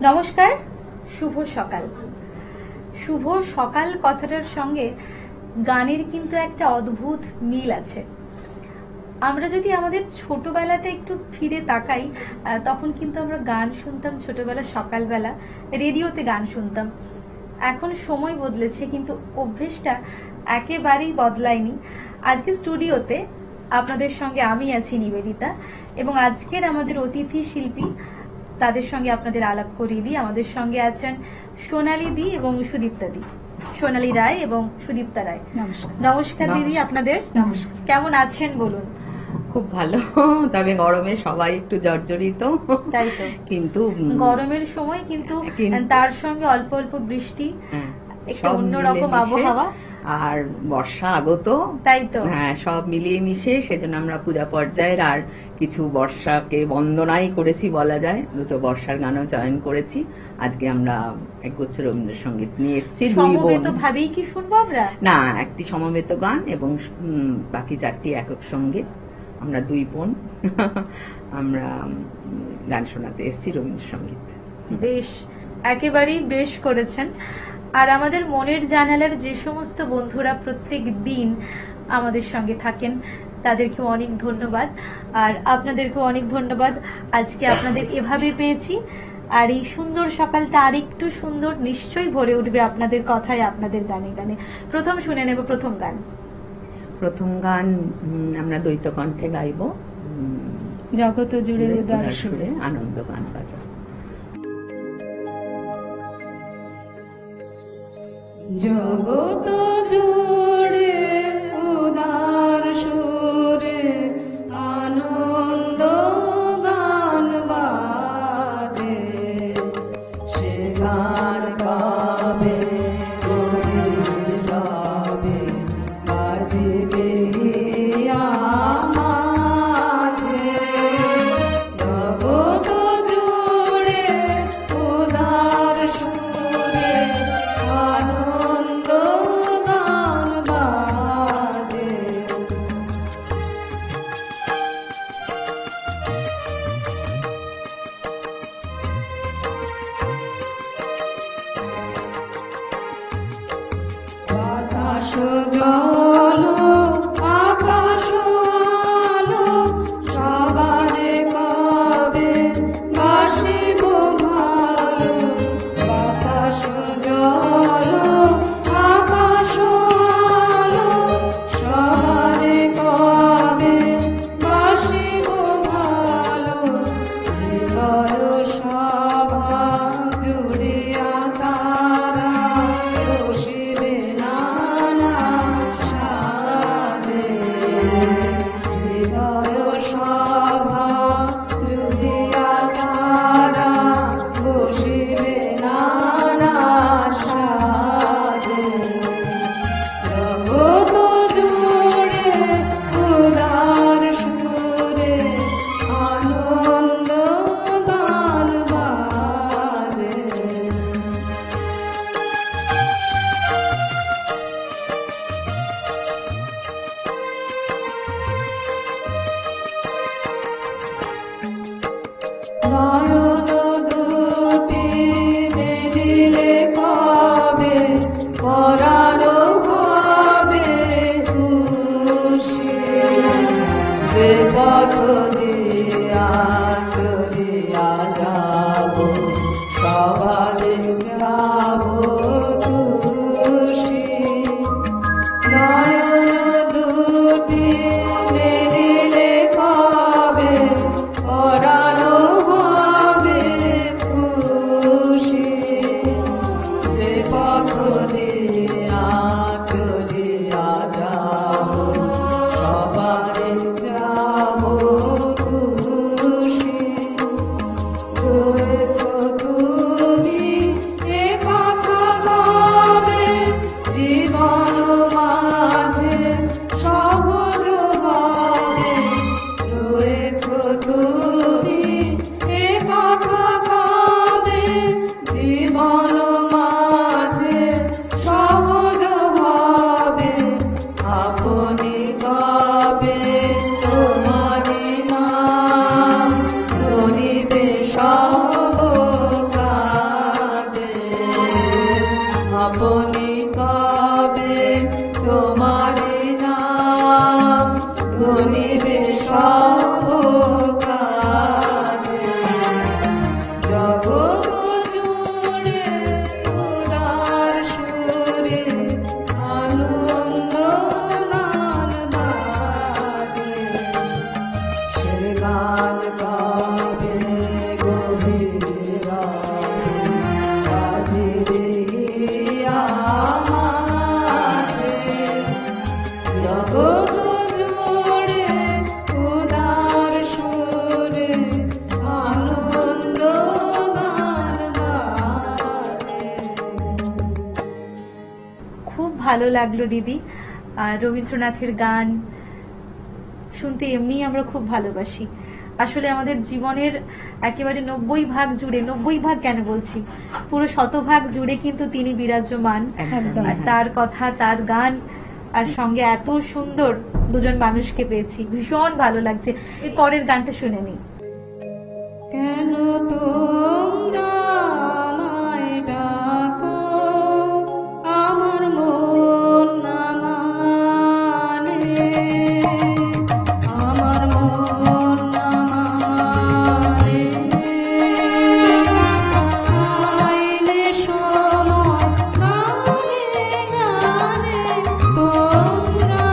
নমস্কার, শুভ সকাল। শুভ সকাল কথাটার সঙ্গে গানের কিন্তু একটা অদ্ভুত মিল আছে। আমরা যদি আমাদের ছোটবেলাটা একটু ফিরে তাকাই, তখন কিন্তু আমরা গান শুনতাম ছোটবেলা সকালবেলা, রেডিওতে গান শুনতাম। এখন সময় বদলেছে কিন্তু অভ্যেসটা একেবারেই বদলায়নি। আজকে স্টুডিওতে আপনাদের সঙ্গে আমি আছি নিবেদিতা, এবং আজকের আমাদের অতিথি শিল্পী তাদের সঙ্গে আপনাদের আলাপ করিয়ে দিই। আমাদের সঙ্গে আছেন সোনালী দি এবং সুদীপ্তা দি, সোনালী রায় এবং সুদীপ্তা রায়। নমস্কার দিদি, আপনাদের কেমন আছেন বলুন? খুব ভালো, তবে গরমে সবাই একটু জর্জরিত। তাই তো, কিন্তু গরমের সময় কিন্তু তার সঙ্গে অল্প অল্প বৃষ্টি, একটা অন্যরকম আবহাওয়া, আর বর্ষা আগত। তাই তো, হ্যাঁ, সব মিলিয়ে মিশে সেজন্য আমরা পূজা পর্যায়ের আর কিছু বর্ষাকে বন্দনাই করেছি বলা যায়। দুটো বর্ষার গানও চয়ন করেছি। আজকে আমরা একগুচ্ছ রবীন্দ্রসঙ্গীত নিয়ে এসেছি। সমবেত ভাবেই কি শুনবো আমরা? না, একটি সমবেত গান এবং বাকি চারটি একক সঙ্গীত। আমরা দুই বোন আমরা গান শোনাতে এসেছি রবীন্দ্রসঙ্গীত। বেশ, একেবারেই বেশ করেছেন। আর আমাদের মনের জানালার যে সমস্ত বন্ধুরা প্রত্যেক দিন আমাদের সঙ্গে থাকেন তাদেরকে অনেক ধন্যবাদ, আর আপনাদেরকেও অনেক ধন্যবাদ। আজকে আপনাদের এভাবে পেয়েছি, আর এই সুন্দর সকালটা আরেকটু সুন্দর নিশ্চয়ই ভরে উঠবে আপনাদের কথায়, আপনাদের গানে গানে। প্রথম শুনে নেব প্রথম গান। প্রথম গান আমরা দ্বৈত কণ্ঠে গাইব, জগত জুড়ে উদার সুরে আনন্দ গান বাজা। জগত জুড়ে উদার সুরে আনন্দ গান বাজে, সে গান গাবে রবে বাজিবে মাঝে। জগত জুড়ে উদার সুরে আনন্দ গান বাজে। বাতাস জল আকাশ আলো সবারে কবে বাসিব ভালো। বাতাস জল আকাশ আলো সবারে কবে বাসিব ভালো। হৃদয় সভা জুড়িয়া তারা বসিবে নানা সাজে। হৃদয় সভা জুড়িয়া তারা বসিবে নানা সাজে। জগত জুড়ে উদার সুরে আনন্দ গান বাজে। নয়ন দুটি মেলিলে কবে পরাণ হবে খুশি। যে পথ দিয়া চলিয়া যাব সবারে যাব খুশি। নয়ন দুটি মেলিলে কবে পরাণ হবে খুশি। যে পথ দিয়া চলিয়া যাব সবারে যাব খুশি। রয়েছ তুমি এ কথা কবে জীবন মাঝে সহজ হবে। রয়েছ তুমি এ কথা কবে জীবন মাঝে সহজ হবে। আপনি কবে তোমারি নাম ধরিবে সব জগৎ জুড়ে উদার সুরে আনন্দ গান বাজে। খুব ভালো লাগলো দিদি। আর রবীন্দ্রনাথের গান শুনতে এমনি আমরা খুব ভালোবাসি। আসলে আমাদের জীবনের একেবারে 90% জুড়ে, 90% কেন বলছি, পুরো 100% জুড়ে কিন্তু তিনি বিরাজমান। একদম। আর তার কথা, তার গান, আর সঙ্গে এত সুন্দর দুজন মানুষকে পেয়েছি, ভীষণ ভালো লাগছে। এর পরের গানটা শুনে নিই। কেন তোমরা আমায় ডাকো, আমার মন না মানে, আমার মন না মানে। আইলে সময় গানে গানে তোমরা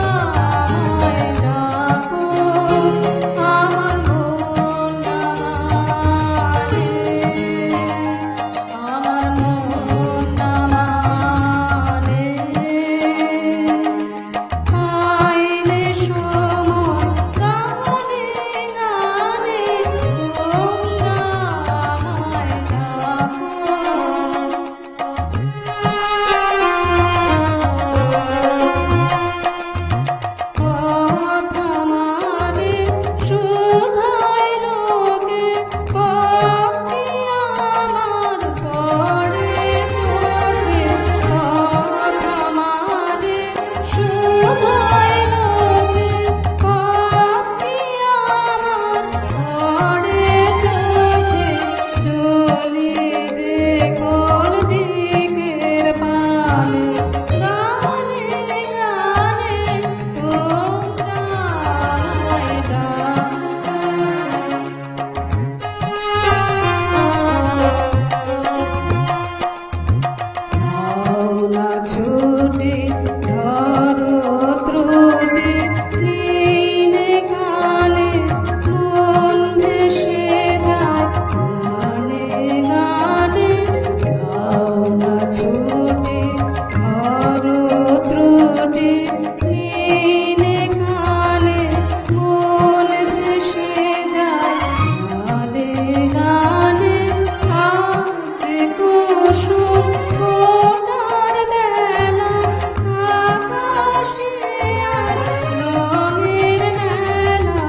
আমায় ডাকো, আমার মন না মানে, আমার মন না মানে। আইলে সময় গানে গানে তোমরা আমায় ডাকো। কথা মানে শুধাই লোকে, পাখি আমার পড়ে চোখে। কথা মানে শুধাই লোকে, পাখি আমার পড়ে চোখে। চলি যে কোন দিকের পানে, গানে গানে তোমরা আমায় ডাকো। ছুটি ধরো ত্রুটি নীনে কানে, মন ভেসে যায় গানে গানে। ছুটি ধরো ত্রুটি নীনে কানে, মন ভেসে যায় গানে গানে। আজ কুসুম ফোটার বেলা, আকাশে আজ রঙের মেলা।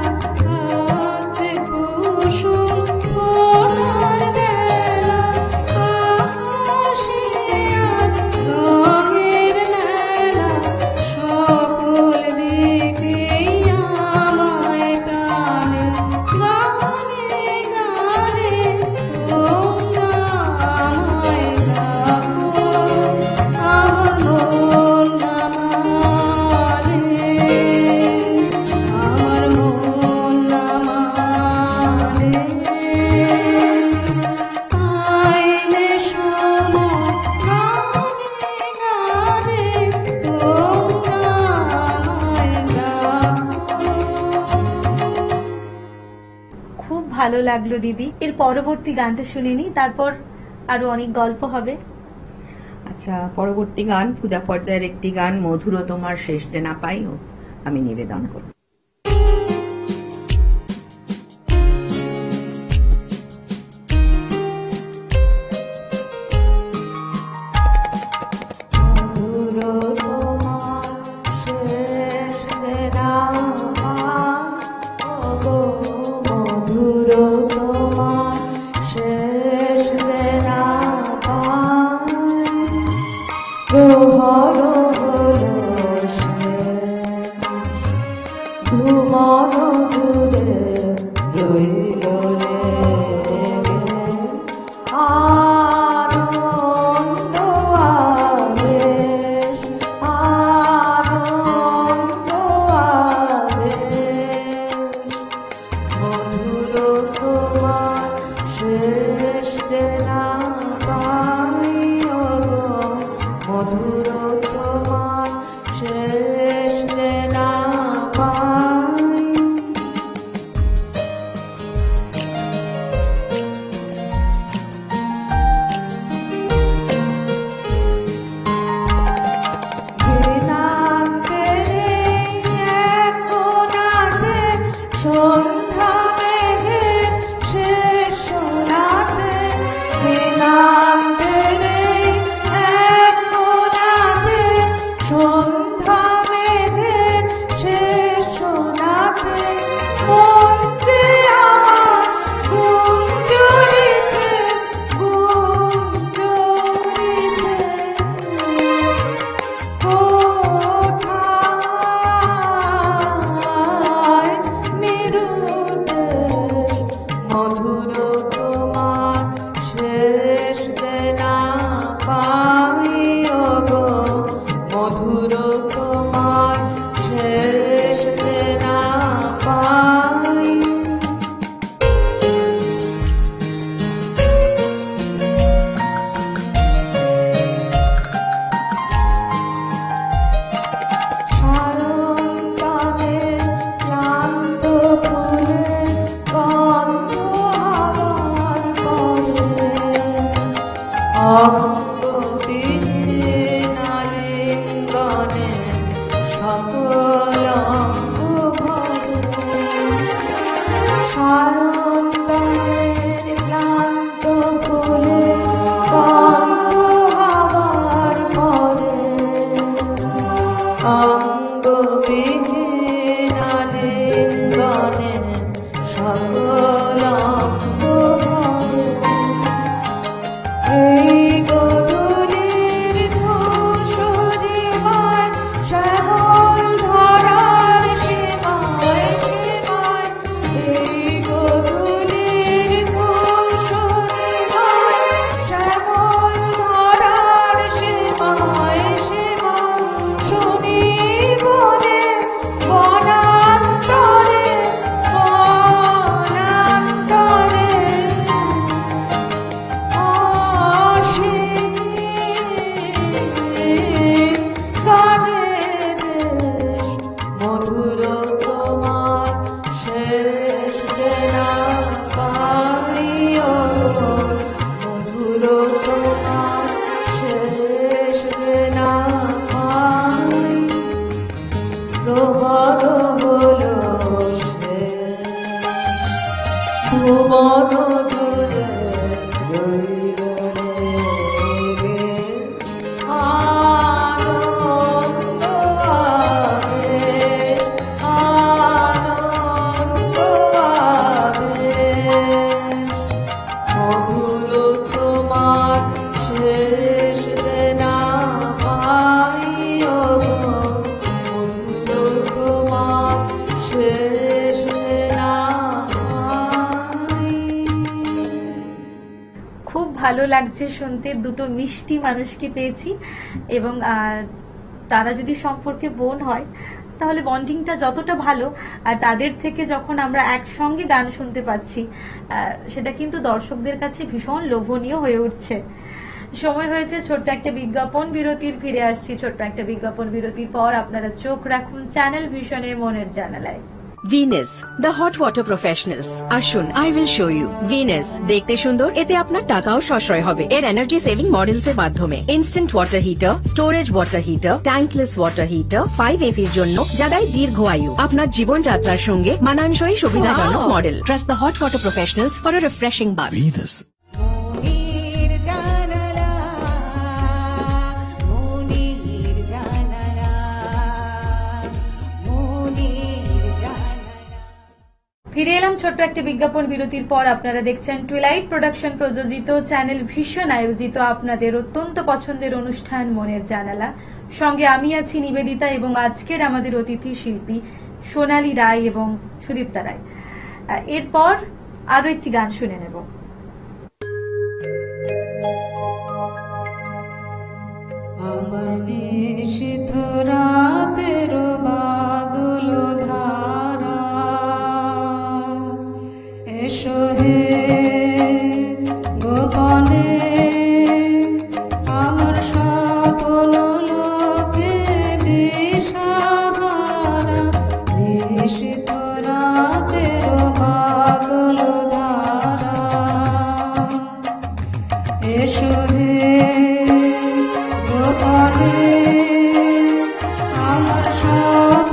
আজ কুসুম ফোটার বেলা, আকাশে আজ রঙের মেলা। সকল দিকেই আমায় টানে, গানে গানে তোমরা আমায় ডাকো, আমার মন না মানে, আমার মন না মানে। আইলে সময় গানে গানে তোমরা আমায় ডাকো। খুব ভালো লাগলো দিদি। এর পরবর্তী গানটা শুনে নিই, তারপর আরো অনেক গল্প হবে। আচ্ছা, পরবর্তী গান পূজা পর্যায়ের একটি গান, মধুর তোমার শেষ যে না পাইও, আমি নিবেদন করব। মধুর তোমার শেষ দেনা পাই, ওগো মধুর তোমার শেষ দেনা পাই। প্রহর হলো শেষ, ধুমর দূরে রইল লেগে। আনন্দ আবেশ, আনন্দ আবেশ। মধুর তোমার শেষ যে না পাই, ওগো মধুর তোমার শেষ যে না পাই। মধুর তোমার শেষ যে না পাই ওগো, মধুর তোমার শেষ যে না পাই, প্রহর হলো শেষ, ভুবন জুড়ে রইল রেগে, আনন্দ আবেশ, আনন্দ আবেশ, মধুর তোমার শেষ যে না পাই ওগো, মধুর তোমার শেষ যে না পাই। খুব ভালো লাগছে শুনতে, দুটো মিষ্টি মানুষকে পেয়েছি এবং তারা যদি সম্পর্কে বোন হয় তাহলে বন্ডিংটা যতটা ভালো, আর তাদের থেকে যখন আমরা একসঙ্গে গান শুনতে পাচ্ছি সেটা কিন্তু দর্শকদের কাছে ভীষণ লোভনীয় হয়ে উঠছে। সময় হয়েছে ছোট্ট একটা বিজ্ঞাপন বিরতির, ফিরে আসছি ছোট্ট একটা বিজ্ঞাপন বিরতির পর। আপনারা চোখ রাখুন চ্যানেল ভিশনে, মনের জানালায়। Venus the hot water professionals. আসুন, I will show you. Venus দেখতে সুন্দর, এতে আপনার টাকাও সাশ্রয় হবে এর এনার্জি সেভিং মডেলস এর মাধ্যমে। Instant water heater, storage water heater, tankless water heater, 5 এসির জন্য যা দেয় দীর্ঘ আয়ু। আপনার জীবনযাত্রার সঙ্গে মানানসই সুবিধাজনক মডেল। Trust the hot water professionals for a refreshing bath. Venus. মনির জানালা, মনির জানালা, মনির জানালা। ফিরে এলাম ছোট্ট একটা বিজ্ঞাপন বিরতির পর। আপনারা দেখছেন টুইলাইট প্রোডাকশন প্রযোজিত, চ্যানেল ভিশন আয়োজিত আপনাদের অত্যন্ত পছন্দের অনুষ্ঠান মনের জানালা। সঙ্গে আমি আছি নিবেদিতা এবং আজকের আমাদের অতিথি শিল্পী সোনালী রায় এবং সুদীপ্তা রায়। এরপর আরো একটি গান শুনে নেব। আমার নিশিথ রাতের বাদল ধারা, এসো হে গোপনে আমার স্বপ্ন লোকে দিশাহারা, নিশিথ রাতের বাদল ধারা, এসো হে গোপনে আমার সব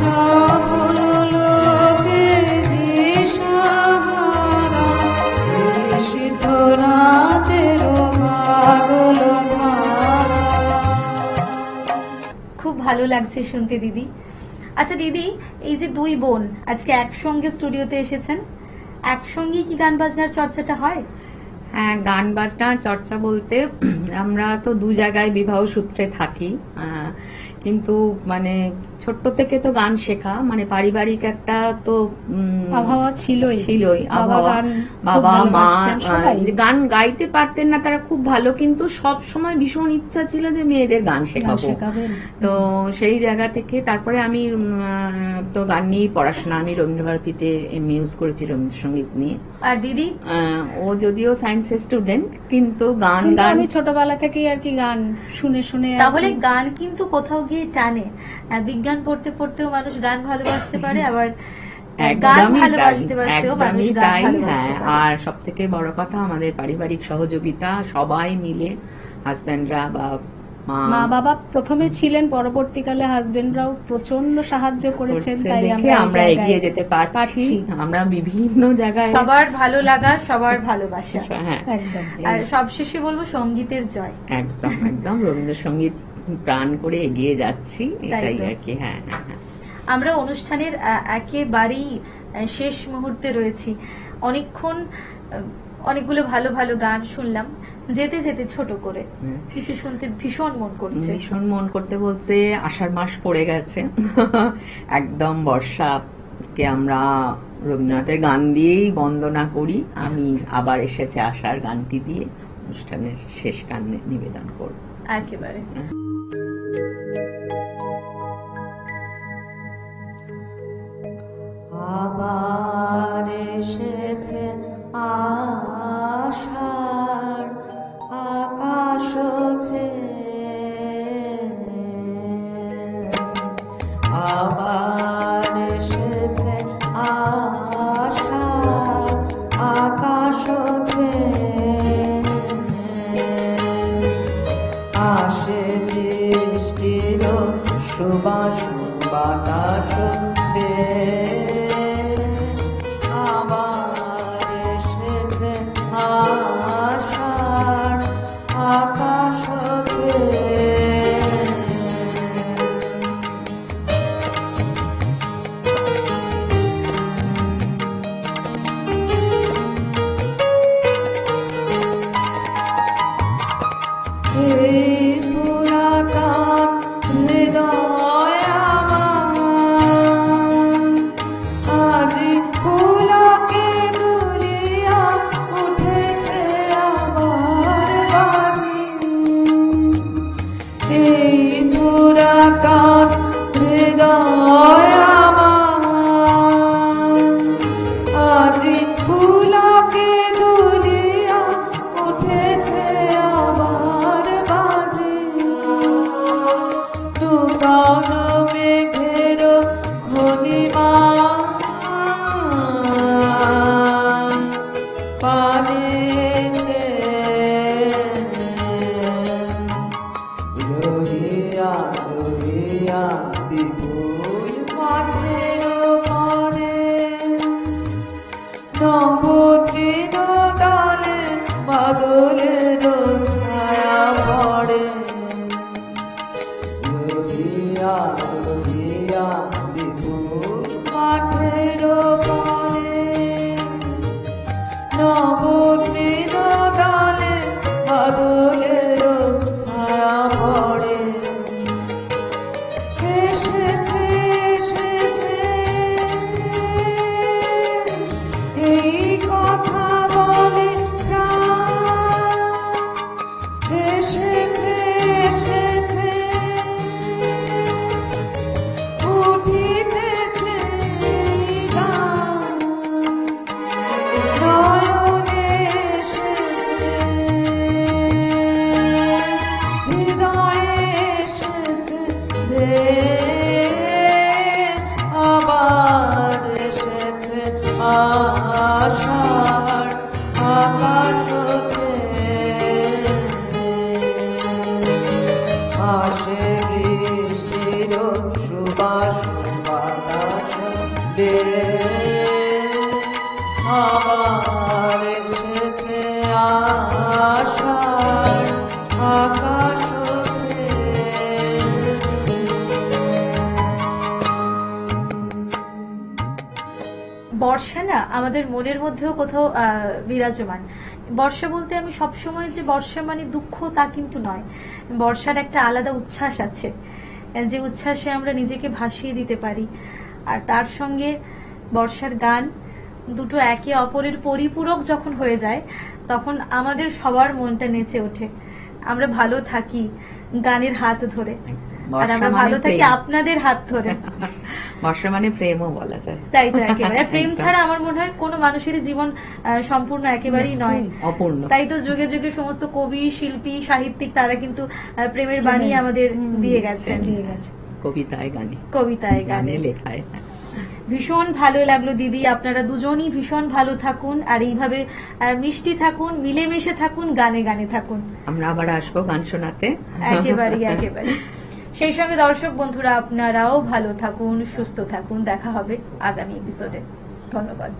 সফল লোকে দিশাহারা তৃষিত রাতের পাগল ধারা। খুব ভালো লাগছে শুনতে দিদি। আচ্ছা দিদি, এই যে দুই বোন আজকে একসঙ্গে স্টুডিওতে এসেছেন, একসঙ্গে কি গান বাজনার চর্চাটা হয়? হ্যাঁ, গান বাজনার চর্চা বলতে আমরা তো দু জায়গায় বিবাহ সূত্রে থাকি, কিন্তু মানে ছোট্ট থেকে তো গান শেখা, মানে পারিবারিক একটা তো আবহাওয়া ছিলই আবহাওয়া। বাবা মা গান গাইতে পারতেন না, তারা খুব ভালো, কিন্তু সব সময় ভীষণ ইচ্ছা ছিল যে মেয়েদের গান শেখাবো। তো সেই জায়গা থেকে তারপরে আমি তো গান নিয়েই পড়াশোনা, আমি রবীন্দ্রভারতীতে এমএ করেছি রবীন্দ্রসঙ্গীত নিয়ে। আর দিদি? ও যদিও সায়েন্সের স্টুডেন্ট, কিন্তু গান আমি ছোটবেলা থেকেই আর কি গান শুনে শুনে। তাহলে গান কিন্তু কোথাও গিয়ে টানে। বিজ্ঞান পড়তে পড়তেও মানুষ গান ভালোবাসতে পারে, আবার গান ভালোবাসতে বাসতেও মানুষ গান ভালোবাসতে পারে। আর সব থেকে বড় কথা আমাদের পারিবারিক সহযোগিতা, সবাই মিলে হাজবেন্ডরা বা মা বাবা প্রথমে ছিলেন, পরবর্তীকালে হাজবেন্ডরাও প্রচন্ড সাহায্য করেছেন, তাই আমরা এগিয়ে যেতে পারছি। আমরা বিভিন্ন জায়গায় সবার ভালো লাগা, সবার ভালোবাসা। হ্যাঁ, একদম। আর সবশেষে বলবো সঙ্গীতের জয়। একদম একদম রবীন্দ্রসঙ্গীত প্রাণ করে এগিয়ে যাচ্ছি, এটাই আর কি। হ্যাঁ, আমরা অনুষ্ঠানের একেবারেই শেষ মুহূর্তে রয়েছি। অনেকক্ষণ অনেকগুলো ভালো ভালো গান শুনলাম। যেতে যেতে ছোট করে কিছু শুনতে ভীষণ মন করছে। ভীষণ মন করতে বলতে আষাঢ় মাস পড়ে গেছে, একদম বর্ষাকে আমরা রবীন্দ্রনাথের গান দিয়েই বন্দনা করি। আমি আবার এসেছে আষাঢ় গানটি দিয়ে অনুষ্ঠানের শেষ গান নিবেদন করব একেবারে। আবার এসেছে আষাঢ় আকাশ আবার এসেছে আষাঢ় আকাশ আসে বৃষ্টির সুবাস বাতাস আবার এসেছে আষাঢ় আকাশ পুরাতন হৃদয় আমার ফিরে আবার এসেছে আশার আকাশ বর্ষা না আমাদের মনের মধ্যেও কোথাও বিরাজমান। বর্ষা বলতে আমি সবসময় যে বর্ষা মানে দুঃখ তা কিন্তু নয়। বর্ষার একটা আলাদা উচ্ছ্বাস আছে, যে উচ্ছ্বাসে আমরা নিজেকে ভাসিয়ে দিতে পারি। আর তার সঙ্গে বর্ষার গান, দুটো একে অপরের পরিপূরক যখন হয়ে যায় তখন আমাদের সবার মনটা নেচে ওঠে। আমরা ভালো থাকি গানের হাত ধরে, আর আমরা ভালো থাকি আপনাদের হাত ধরে। বর্ষা মানে প্রেমও বলা যায়। তাই তো, একেবারে প্রেম ছাড়া আমার মনে হয় কোনো মানুষেরই জীবন সম্পূর্ণ একেবারেই নয়, অপূর্ণ। তাই তো যুগে যুগে সমস্ত কবি, শিল্পী, সাহিত্যিক তারা কিন্তু প্রেমের বাণী আমাদের দিয়ে গেছেন, কবিতায় গানে, কবিতায় গানে, লেখায়। ভীষণ ভালো লাগলো দিদি, আপনারা দুজনই ভীষণ ভালো থাকুন আর এইভাবে মিষ্টি থাকুন, মিলেমিশে থাকুন, গানে গানে থাকুন। আমরা আবার আসবো গান শোনাতে। একেবারে একেবারে। সেই সঙ্গে দর্শক বন্ধুরা আপনারাও ভালো থাকুন, সুস্থ থাকুন। দেখা হবে আগামী এপিসোডে। ধন্যবাদ।